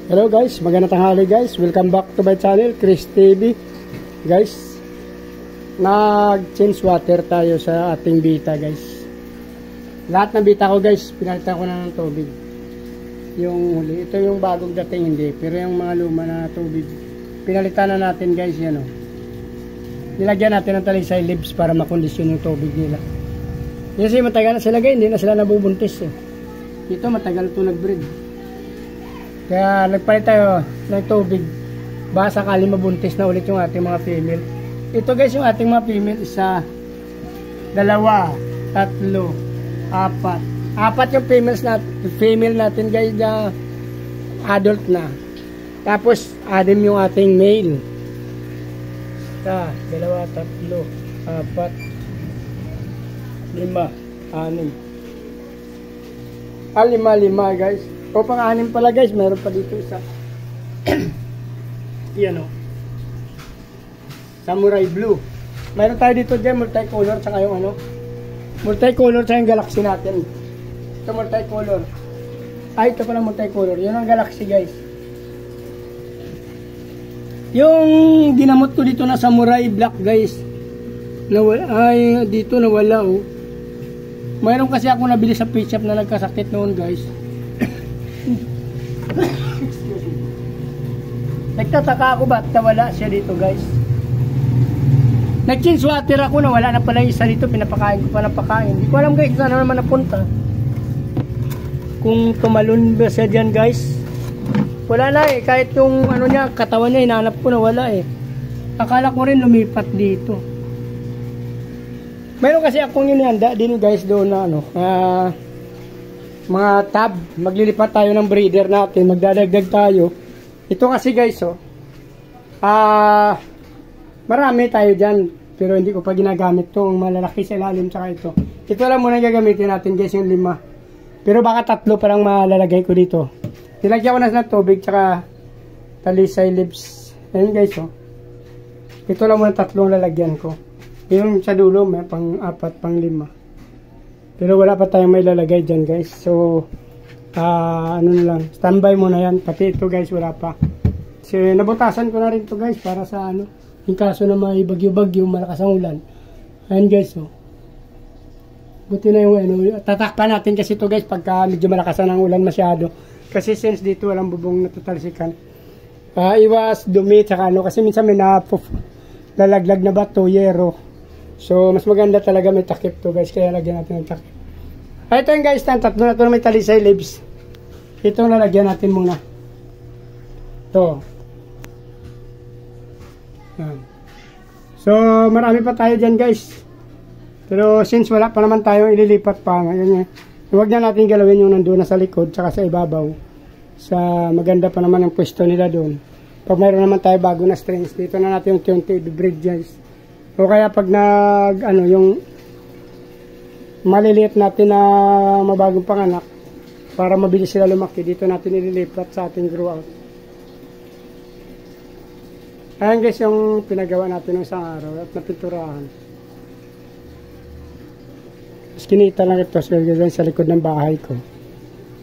Hello guys, magandang tanghali guys. Welcome back to my channel, Chris TV. Guys, nag-change water tayo sa ating bita guys. Lahat ng bita ko guys, pinalitan ko na ng tubig. Yung huli, ito yung bagong dating hindi. Pero yung mga luma na tubig, pinalitan na natin guys yan o. Nilagyan natin ng talisay leaves para makondisyon yung tubig nila. Kasi matagal na sila guys, hindi na sila nabubuntis eh. Ito matagal ito nag-breed. Kaya nagpalit tayo ng tubig. Baka sakali mabuntis na ulit yung ating mga female. Ito guys yung ating mga female. Isa, dalawa, tatlo, apat. Apat yung female natin guys na adult na. Tapos anim yung ating male. Isa, dalawa, tatlo, apat, lima, anim. Lima guys. O pang-anim pala guys, meron pa dito isa. Yan o. Samurai blue. Meron tayo dito dyan, multicolor, tsaka yung ano. Multicolor tsaka yung galaxy natin. Ito multicolor. Ay, ito pala multicolor. Yun ang galaxy guys. Yung ginamot ko dito na samurai black guys. Nawala, ay, dito nawala o. Mayroon kasi ako nabili sa pet shop na nagkasakit noon guys. Nagtataka ako ba't nawala siya dito guys. Nag-change water ako, nawala na pala isa dito. Pinapakain ko pa ng pakain. Hindi ko alam guys saan naman napunta. Kung tumalon ba siya dyan guys. Wala na eh. Kahit yung ano niya, katawan niya hinanap ko na wala eh. Akala ko rin lumipat dito. Meron kasi akong inihanda din guys doon na ano, mga tab. Maglilipat tayo ng breeder natin. Magdadagdag tayo. Ito kasi guys oh. Marami tayo dyan. Pero hindi ko pa ginagamit itong malalaki sa ilalim tsaka ito. Ito lang muna gagamitin natin guys yung 5. Pero baka 3 pa lang malalagay ko dito. Nilagyan ko na ng tubig tsaka talisay leaves. Ayun guys oh. Ito lang muna 3 lalagyan ko. Yung sa dulo may pang 4, pang 5. Pero wala pa tayong may lalagay dyan guys. So ano na lang, standby muna yan. Pati ito guys wala pa. Kasi nabutasan ko na rin to guys para sa ano, in kaso na may bagyo-bagyo, malakas ang ulan. Ayan guys oh. Buti na yung ano, tatakpan natin kasi to guys pagka medyo malakasan ang ulan masyado. Kasi since dito walang bubong natutalsikan. Iwas dumi tsaka ano, kasi minsan may lalaglag na bato, yero. So mas maganda talaga may takip to guys, kaya lagyan natin ng takip. Ito yung guys, tatlo na ito na may talisay leaves. Ito nalagyan natin muna. Ito. So marami pa tayo dyan guys. Pero since wala pa naman tayo ililipat pa ngayon, huwag na natin galawin yung nandun na sa likod tsaka sa ibabaw. Sa maganda pa naman yung pwesto nila doon. Pag mayroon naman tayo bago na strings, dito na natin yung unti i-breed guys. O kaya pag nag ano yung maliliit natin na mabagong panganak para mabilis sila lumaki, dito natin ililipat sa ating grow out. Ayan guys yung pinagawa natin ng isang araw at napinturahan. Kinita lang ito sa likod ng bahay ko.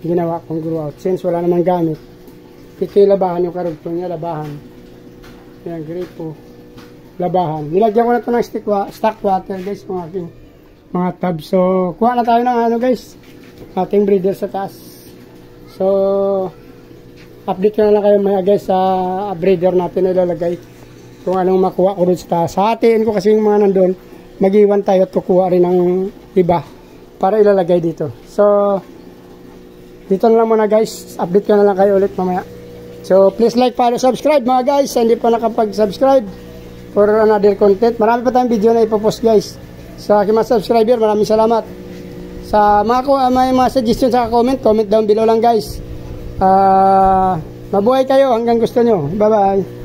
Ginawa kong grow out since wala namang gamit. Ito yung labahan, yung karugtong niya, labahan. Ayan, gripo. Labahan. Nilagyan ko na ito ng stock water guys, yung aking mga tabs. So, kuha na tayo ng ano guys, ating breeder sa taas. So, update ko na lang kayo mga guys sa breeder natin na ilalagay. Kung anong makuha ko doon sa taas. Hatiin ko kasi yung mga nandun, mag-iwan tayo at kukuha rin ng iba para ilalagay dito. So, dito na lang muna guys. Update ko na lang kayo ulit mamaya. So, please like, follow, subscribe mga guys. Hindi pa nakapag-subscribe for another content. Marami pa tayong video na ipopost guys. Sa aking mga subscriber, maraming salamat. Sa mga may mga suggestion sa comment down below lang guys. Mabuhay kayo hanggang gusto nyo. Bye bye.